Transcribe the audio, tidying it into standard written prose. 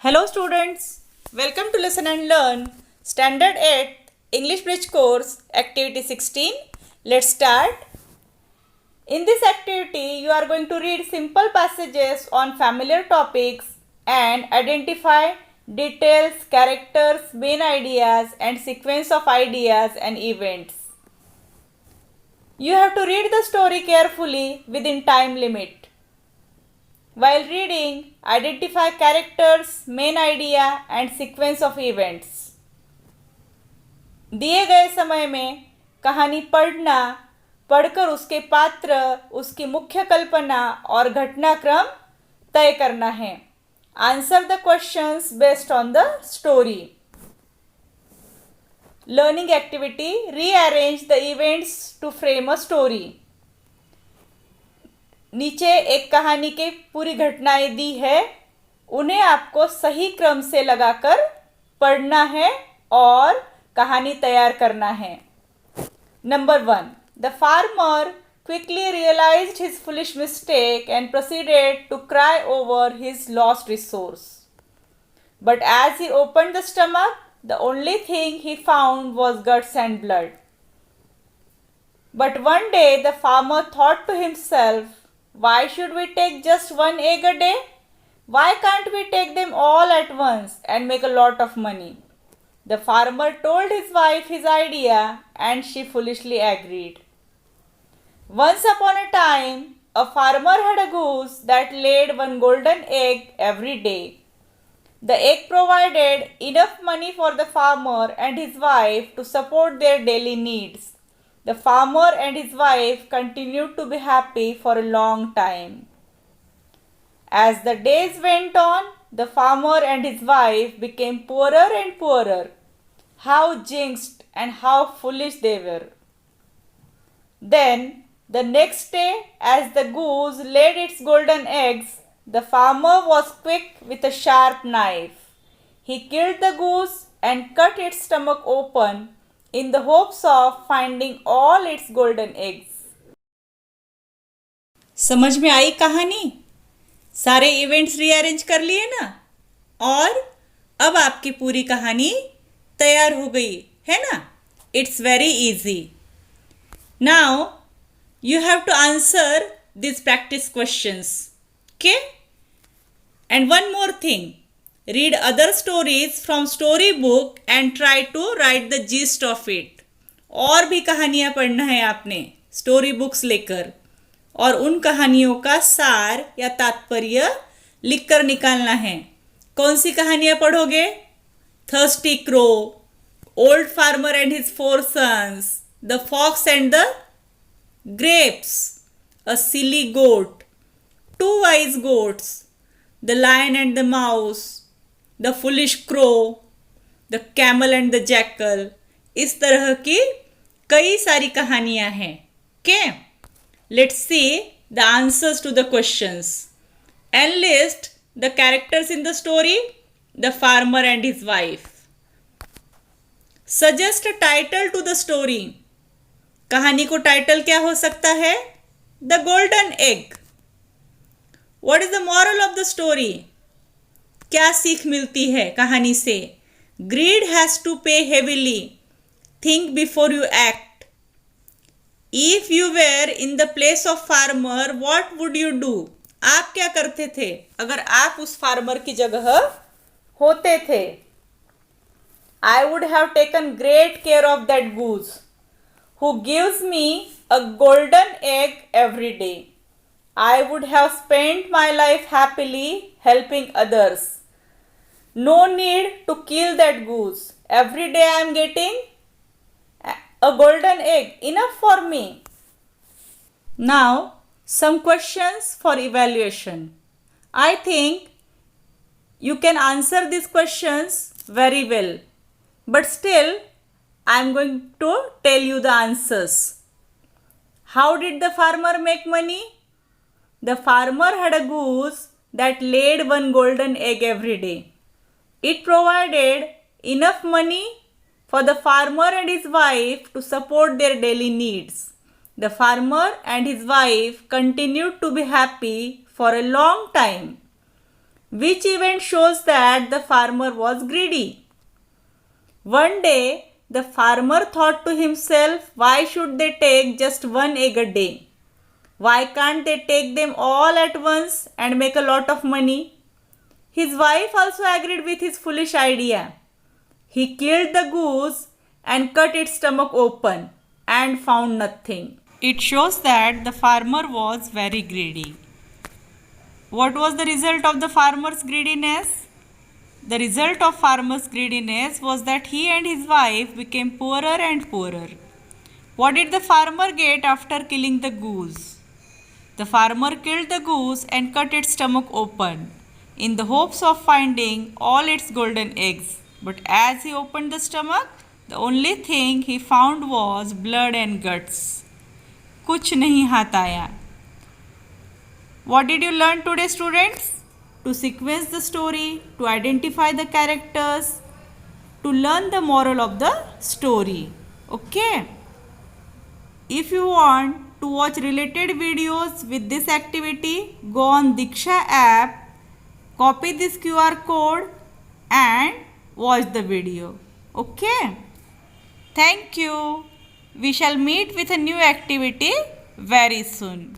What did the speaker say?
Hello students, welcome to Listen and Learn Standard 8 English Bridge Course Activity 16. Let's start. In this activity, you are going to read simple passages on familiar topics and identify details, characters, main ideas and sequence of ideas and events. You have to read the story carefully within time limit. While reading, identify characters, main idea and sequence of events. दिए गए समय में कहानी पढ़ना, पढ़कर उसके पात्र, उसकी मुख्य कल्पना और घटनाक्रम तय करना है. Answer the questions based on the story. Learning activity, rearrange the events to frame a story. नीचे एक कहानी की पूरी घटनाएं दी है, उन्हें आपको सही क्रम से लगाकर पढ़ना है और कहानी तैयार करना है. Number 1. The farmer quickly realised his foolish mistake and proceeded to cry over his lost resource. But as he opened the stomach, the only thing he found was guts and blood. But one day the farmer thought to himself, why should we take just one egg a day? Why can't we take them all at once and make a lot of money? The farmer told his wife his idea and she foolishly agreed. Once upon a time, a farmer had a goose that laid one golden egg every day. The egg provided enough money for the farmer and his wife to support their daily needs. The farmer and his wife continued to be happy for a long time. As the days went on, the farmer and his wife became poorer and poorer. How jinxed and how foolish they were. Then, the next day, as the goose laid its golden eggs, the farmer was quick with a sharp knife. He killed the goose and cut its stomach open in the hopes of finding all its golden eggs. समझ में आई कहानी? सारे events rearrange कर लिए ना? और अब आपकी पूरी कहानी तैयार हो गई है ना? It's very easy. Now you have to answer these practice questions. Okay? And one more thing. Read other stories from storybook and try to write the gist of it. और भी कहानियाँ पढ़ना है आपने स्टोरी बुक्स लेकर और उन कहानियों का सार या तात्पर्य लिखकर निकालना है. कौन सी कहानियाँ पढ़ोगे? Thirsty crow, old farmer and his 4 sons, the fox and the grapes, a silly goat, 2 wise goats, the lion and the mouse, the foolish crow, the camel and the jackal. इस तरह की कई सारी कहानियां हैं. Okay? Let's see the answers to the questions. Enlist the characters in the story, the farmer and his wife. Suggest a title to the story. कहानी को title क्या हो सकता है? The golden egg. What is the moral of the story? क्या सीख मिलती है कहानी से? Greed has to pay heavily. Think before you act. If you were in the place of farmer, what would you do? आप क्या करते थे अगर आप उस फार्मर की जगह होते थे? I would have taken great care of that goose who gives me a golden egg every day. I would have spent my life happily helping others. No need to kill that goose. Every day I am getting a golden egg, enough for me. Now, some questions for evaluation. I think you can answer these questions very well, but still I am going to tell you the answers. How did the farmer make money? The farmer had a goose that laid one golden egg every day. It provided enough money for the farmer and his wife to support their daily needs. The farmer and his wife continued to be happy for a long time. Which event shows that the farmer was greedy? One day, the farmer thought to himself, why should they take just one egg a day? Why can't they take them all at once and make a lot of money? His wife also agreed with his foolish idea. He killed the goose and cut its stomach open and found nothing. It shows that the farmer was very greedy. What was the result of the farmer's greediness? The result of farmer's greediness was that he and his wife became poorer and poorer. What did the farmer get after killing the goose? The farmer killed the goose and cut its stomach open in the hopes of finding all its golden eggs. But as he opened the stomach, the only thing he found was blood and guts. कुछ नहीं हाथ आया. What did you learn today, students? To sequence the story, to identify the characters, to learn the moral of the story. Okay? If you want to watch related videos with this activity, go on Diksha app, copy this QR code and watch the video. Okay? Thank you. We shall meet with a new activity very soon.